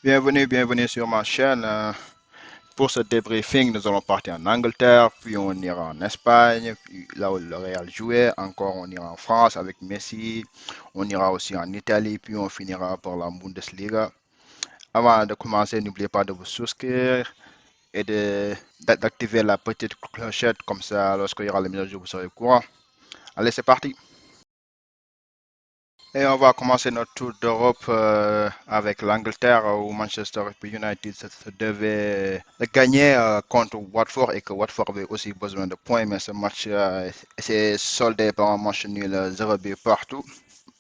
Bienvenue sur ma chaîne. Pour ce débriefing, nous allons partir en Angleterre, puis on ira en Espagne, puis là où le Real jouait, encore on ira en France avec Messi, on ira aussi en Italie, puis on finira par la Bundesliga. Avant de commencer, n'oubliez pas de vous souscrire et d'activer la petite clochette, comme ça, lorsqu'il y aura les mises à jour, vous serez au courant. Allez, c'est parti! Et on va commencer notre tour d'Europe avec l'Angleterre où Manchester United se devait de gagner contre Watford et que Watford avait aussi besoin de points, mais ce match s'est soldé par un match nul 0 but partout.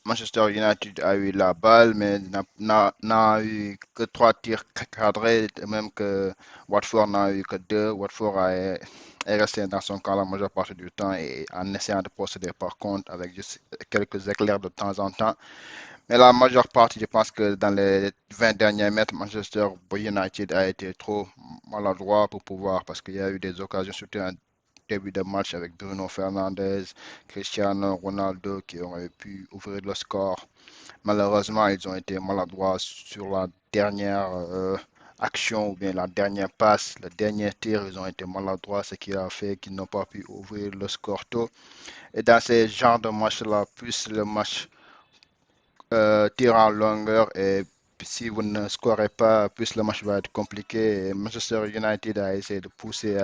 Manchester United a eu la balle, mais n'a eu que 3 tirs cadrés, de même que Watford n'a eu que 2. Est resté dans son camp la majeure partie du temps et en essayant de procéder par contre avec juste quelques éclairs de temps en temps. Mais la majeure partie, je pense que dans les 20 derniers mètres, Manchester United a été trop maladroit pour pouvoir, parce qu'il y a eu des occasions, surtout en début de match avec Bruno Fernandes, Cristiano Ronaldo qui auraient pu ouvrir le score. Malheureusement, ils ont été maladroits sur la dernière action ou bien la dernière passe, le dernier tir, ils ont été maladroits, ce qui a fait qu'ils n'ont pas pu ouvrir le score tôt. Et dans ces genres de matchs-là, plus le match tire en longueur et si vous ne scorez pas, plus le match va être compliqué. Et Manchester United a essayé de pousser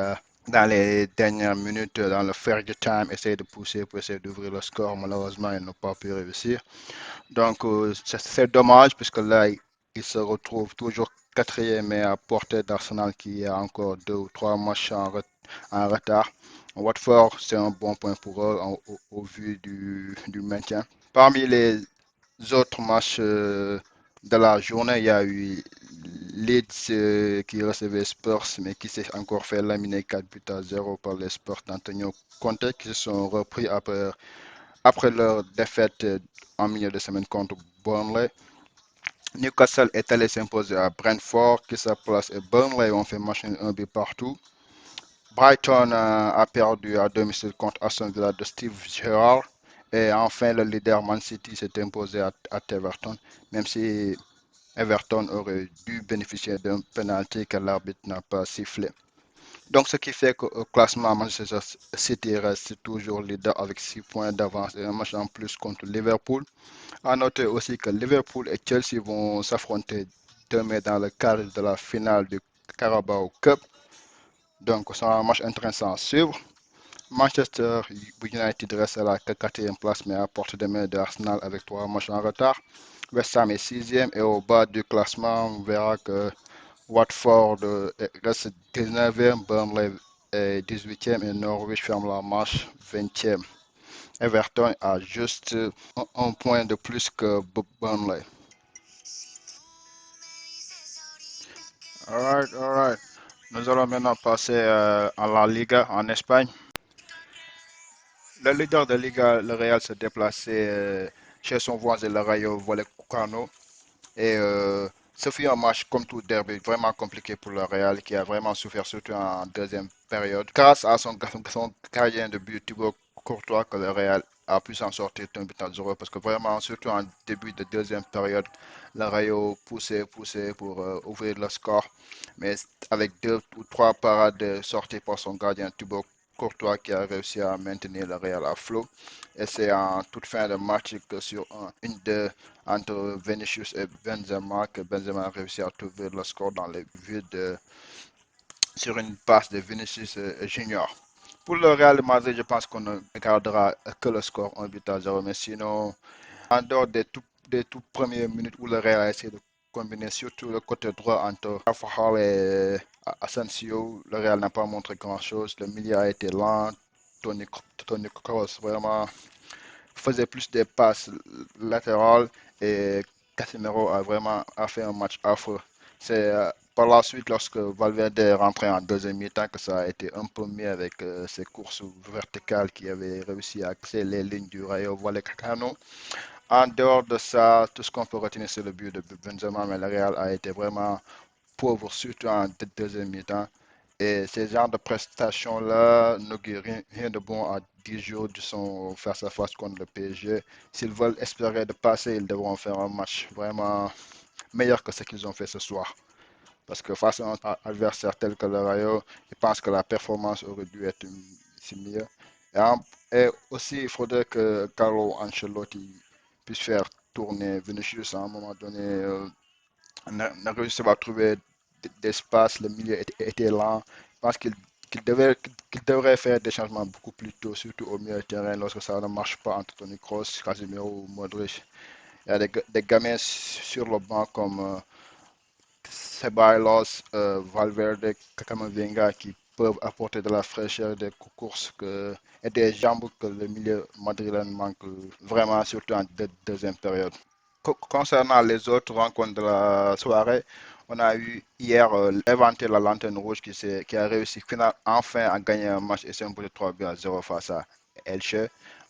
dans les dernières minutes, dans le fair time, essayer de pousser pour essayer d'ouvrir le score. Malheureusement, ils n'ont pas pu réussir. Donc, c'est dommage puisque là, il se retrouve toujours quatrième et à portée d'Arsenal qui a encore 2 ou 3 matchs en retard. Watford, c'est un bon point pour eux au vu du maintien. Parmi les autres matchs de la journée, il y a eu Leeds qui recevait Spurs, mais qui s'est encore fait laminer 4 buts à 0 par les Spurs d'Antonio Conte, qui se sont repris après leur défaite en milieu de semaine contre Burnley. Newcastle est allé s'imposer à Brentford, qui sa place et Burnley ont fait match un but partout. Brighton a perdu à domicile contre Aston Villa de Steve Gerrard. Et enfin, le leader Man City s'est imposé à Everton, même si Everton aurait dû bénéficier d'un penalty que l'arbitre n'a pas sifflé. Donc, ce qui fait qu'au classement, Manchester City reste toujours leader avec 6 points d'avance et un match en plus contre Liverpool. À noter aussi que Liverpool et Chelsea vont s'affronter demain dans le cadre de la finale du Carabao Cup. Donc, c'est un match intéressant à suivre. Manchester United reste à la quatrième place mais à portée de main de Arsenal avec 3 matchs en retard. West Ham est sixième et au bas du classement, on verra que Watford reste 19e, Burnley est 18e et Norwich ferme la marche 20e. Everton a juste un point de plus que Burnley. Alright, alright. Nous allons maintenant passer à la Liga en Espagne. Le leader de Liga, le Real, s'est déplacé chez son voisin, le Rayo Vallecano. Et ce fut un match, comme tout derby, vraiment compliqué pour le Real, qui a vraiment souffert, surtout en deuxième période. Grâce à son gardien de but, Thibaut Courtois, que le Real a pu s'en sortir d'un but à 0, parce que vraiment, surtout en début de deuxième période, le Rayo poussait pour ouvrir le score. Mais avec 2 ou 3 parades sorties par son gardien, Thibaut Courtois, qui a réussi à maintenir le Real à flot. Et c'est en toute fin de match que sur une de entre Vinicius et Benzema que Benzema a réussi à trouver le score dans les vides sur une passe de Vinicius Junior. Pour le Real Madrid, je pense qu'on ne gardera que le score 1 but à 0. Mais sinon, en dehors des tout premières minutes où le Real a essayé de combiner surtout le côté droit entre Carvajal et Asensio, le Real n'a pas montré grand-chose. Le milieu a été lent. Tony, Tony Kroos vraiment faisait plus des passes latérales et Casemiro a vraiment fait un match affreux. C'est par la suite, lorsque Valverde est rentré en deuxième mi-temps, que ça a été un peu mieux avec ses courses verticales qui avaient réussi à casser les lignes du Rayo Vallecano. En dehors de ça, tout ce qu'on peut retenir, c'est le but de Benzema, mais le Real a été vraiment pauvre, surtout en deuxième mi-temps. Et ces genres de prestations-là n'augurent rien de bon à 10 jours de son face-à-face contre le PSG. S'ils veulent espérer de passer, ils devront faire un match vraiment meilleur que ce qu'ils ont fait ce soir. Parce que face à un adversaire tel que le Rayo, je pense que la performance aurait dû être si mieux. Et aussi, il faudrait que Carlo Ancelotti puisse faire tourner Vinicius à un moment donné. N'a réussi à trouver d'espace, le milieu était lent. Je pense qu'il devrait faire des changements beaucoup plus tôt, surtout au milieu de terrain, lorsque ça ne marche pas entre Toni Kroos, Casemiro ou Modric. Il y a des gamins sur le banc comme Ceballos, Valverde, Camavinga qui peuvent apporter de la fraîcheur, des courses et des jambes que le milieu madrilène manque vraiment, surtout en deuxième période. Concernant les autres rencontres de la soirée, on a eu hier Levante la Lanterne Rouge qui a réussi enfin à gagner un match et s'imposer 3 buts à 0 face à Elche.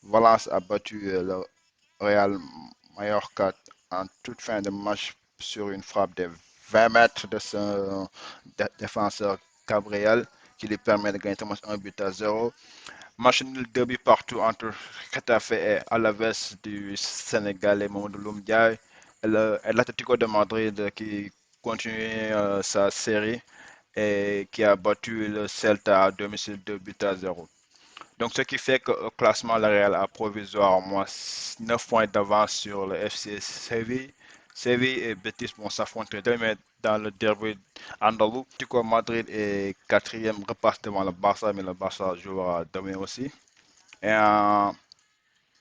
Valence a battu le Real Mallorca en toute fin de match sur une frappe de 20 mètres de son défenseur Gabriel qui lui permet de gagner un match 1 but à 0. Match nul 2 buts partout entre Getafe et Alaves du Sénégal et Mamadou Loumdiaye. Et l'Atlético de Madrid qui continue sa série et qui a battu le Celta à domicile 2 buts à 0. Donc, ce qui fait qu'au classement, le Real a provisoirement 9 points d'avance sur le FC Séville. Séville et Betis vont s'affronter demain dans le derby andalou. Tico Madrid est quatrième, repasse devant le Barça, mais le Barça jouera demain aussi. Et en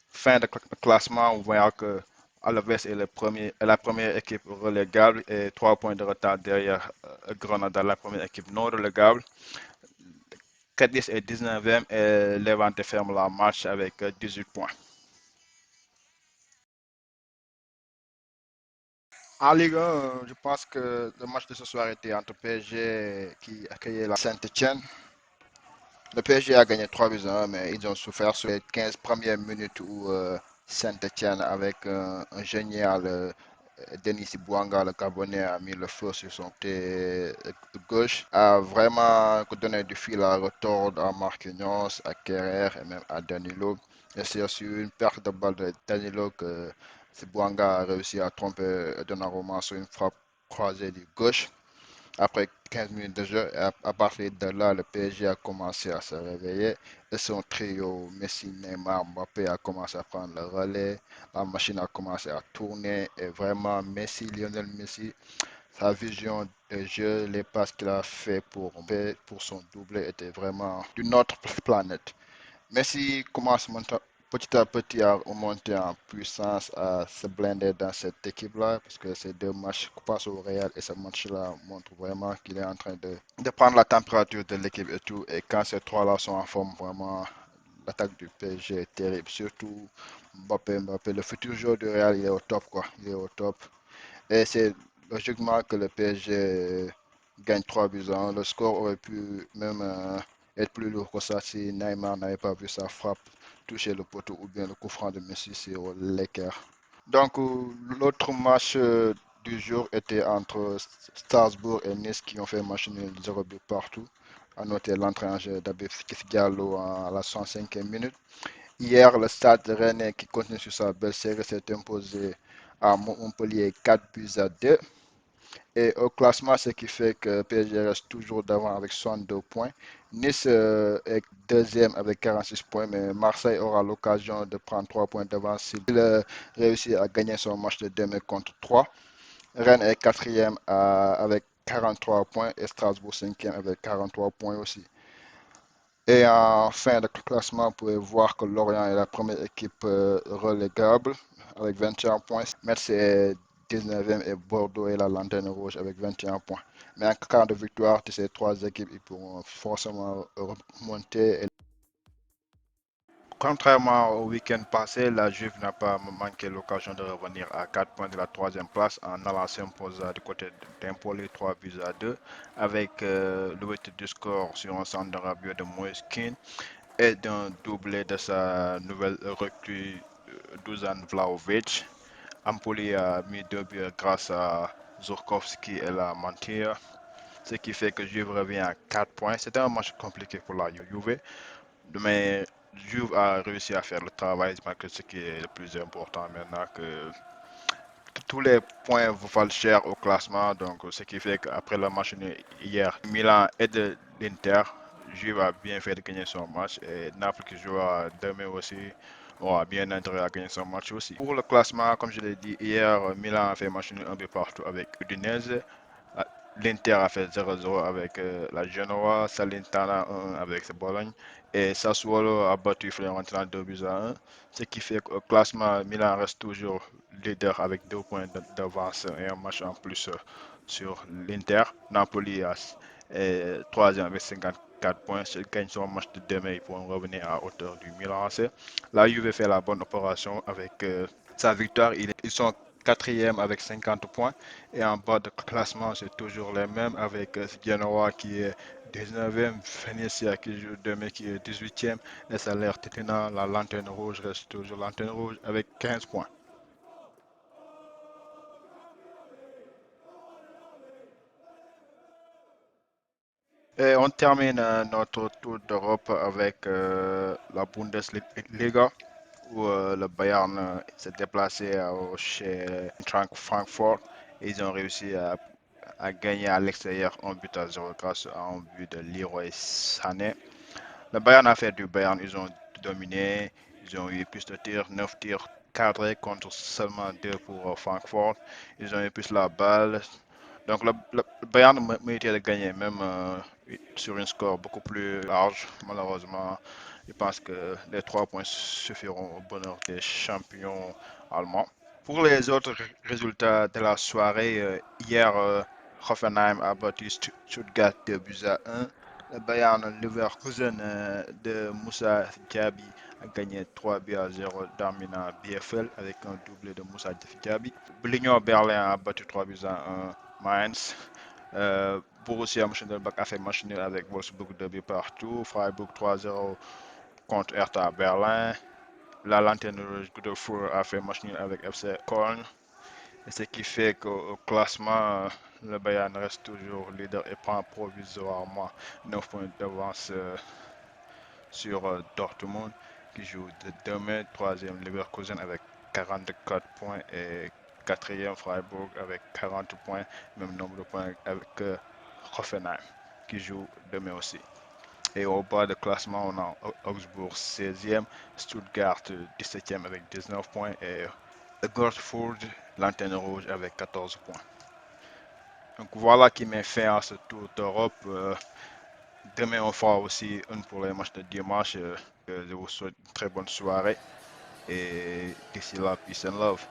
fin de classement, on verra que Alaves est la première équipe relégable et 3 points de retard derrière Granada, la première équipe non relégable. Cadiz est 19e et Levante ferme la marche avec 18 points. En Ligue 1, je pense que le match de ce soir était entre PSG qui accueillait la Saint-Etienne. Le PSG a gagné 3 buts à 1, mais ils ont souffert sur les 15 premières minutes où Saint-Etienne, avec un génial Denis Bouanga, le Gabonais, a mis le feu sur son pied gauche, a vraiment donné du fil à retordre à Marquinhos, à Kerrer et même à Danilo. Et c'est sur une perte de balle de Danilo que Bouanga a réussi à tromper Donnarumma sur une frappe croisée du gauche. Après 15 minutes de jeu, à partir de là, le PSG a commencé à se réveiller et son trio Messi, Neymar, Mbappé a commencé à prendre le relais. La machine a commencé à tourner et vraiment Messi, Lionel Messi, sa vision de jeu, les passes qu'il a fait pour son doublé était vraiment d'une autre planète. Messi commence petit à petit à monter en puissance, à se blinder dans cette équipe-là, parce que ces deux matchs passent au Real et ce match-là montre vraiment qu'il est en train de prendre la température de l'équipe et tout. Et quand ces trois-là sont en forme, vraiment, l'attaque du PSG est terrible. Surtout Mbappé, le futur joueur du Real, il est au top, quoi. Il est au top. Et c'est logiquement que le PSG gagne 3 buts à 1. Le score aurait pu même être plus lourd que ça si Neymar n'avait pas vu sa frappe toucher le poteau ou bien le coup franc de Messi sur l'équerre. Donc l'autre match du jour était entre Strasbourg et Nice qui ont fait match nul 0 but partout. À noter l'entrée en jeu d'Abif Diallo à la 105e minute. Hier, le Stade Rennais qui continue sur sa belle série s'est imposé à Montpellier 4 buts à 2. Et au classement, ce qui fait que PSG reste toujours devant avec 62 points. Nice est deuxième avec 46 points, mais Marseille aura l'occasion de prendre 3 points devant s'il réussit à gagner son match de demain contre 3. Rennes est quatrième avec 43 points et Strasbourg cinquième avec 43 points aussi. Et en fin de classement, vous pouvez voir que Lorient est la première équipe relégable avec 21 points. Metz est 19e et Bordeaux est la lanterne rouge avec 21 points. Mais en cas de victoire de ces trois équipes, ils pourront forcément remonter. Contrairement au week-end passé, la Juve n'a pas manqué l'occasion de revenir à 4 points de la troisième place en allant s'imposer du côté d'Empoli 3 buts à 2 avec l'ouverture du score sur un centre de Rabiot de Moïse Kean et d'un doublé de sa nouvelle recrue Dusan Vlahovic. Empoli a mis 2 buts grâce à Zurkowski et la Mantia, ce qui fait que Juve revient à 4 points. C'était un match compliqué pour la Juve, mais Juve a réussi à faire le travail, ce qui est le plus important maintenant, que tous les points vous valent cher au classement, donc ce qui fait qu'après le match hier, Milan aide l'Inter. Juve a bien fait de gagner son match et Naples qui jouera demain aussi aura bien intérêt à gagner son match aussi. Pour le classement, comme je l'ai dit hier, Milan a fait match nul un peu partout avec Udinese. Ah, L'Inter a fait 0-0 avec la Genoa, Salernitana 1 avec Bologne et Sassuolo a battu Fiorentina 2 buts à 1. Ce qui fait qu'au classement, Milan reste toujours leader avec 2 points d'avance et un match en plus sur l'Inter. Napoli est troisième avec 54 points. S'il gagne son match de demain, ils pourront revenir à hauteur du Milan AC. La Juve fait la bonne opération avec sa victoire. Ils sont quatrième avec 50 points. Et en bas de classement, c'est toujours les mêmes avec Genoa qui est 19e, Venezia qui joue demain qui est 18e, et Salernitana, la lanterne rouge reste toujours lanterne rouge avec 15 points. Et on termine notre tour d'Europe avec la Bundesliga où le Bayern s'est déplacé chez Francfort et ils ont réussi à gagner à l'extérieur 1 but à 0 grâce à un but de Leroy Sané. Le Bayern a fait du Bayern, ils ont dominé, ils ont eu plus de tirs, 9 tirs cadrés contre seulement 2 pour Francfort. Ils ont eu plus la balle. Donc le Bayern méritait de gagner, même sur un score beaucoup plus large. Malheureusement, je pense que les 3 points suffiront au bonheur des champions allemands. Pour les autres résultats de la soirée, hier, Hoffenheim a battu Stuttgart 2 buts à 1. Le Bayern Leverkusen de Moussa Diaby a gagné 3 buts à 0 d'Armina BFL avec un doublé de Moussa Diaby. L'Union Berlin a battu 3 buts à 1 Mainz. Borussia Mönchengladbach a fait match nul avec Wolfsburg 2 buts partout. Freiburg 3-0 contre Hertha Berlin. La Lanterne Rouge Godefroy a fait match nul avec FC Köln. Et ce qui fait qu'au classement, le Bayern reste toujours leader et prend provisoirement 9 points d'avance sur Dortmund qui joue demain, troisième Leverkusen avec 44 points et quatrième Freiburg avec 40 points, même nombre de points avec Hoffenheim qui joue demain aussi. Et au bas de classement, on a Augsbourg 16e, Stuttgart 17e avec 19 points et Gertford, Lanterne Rouge avec 14 points. Donc voilà qui met fin à ce tour d'Europe. Demain, on fera aussi une pour les matchs de dimanche. Je vous souhaite une très bonne soirée et d'ici là, peace and love.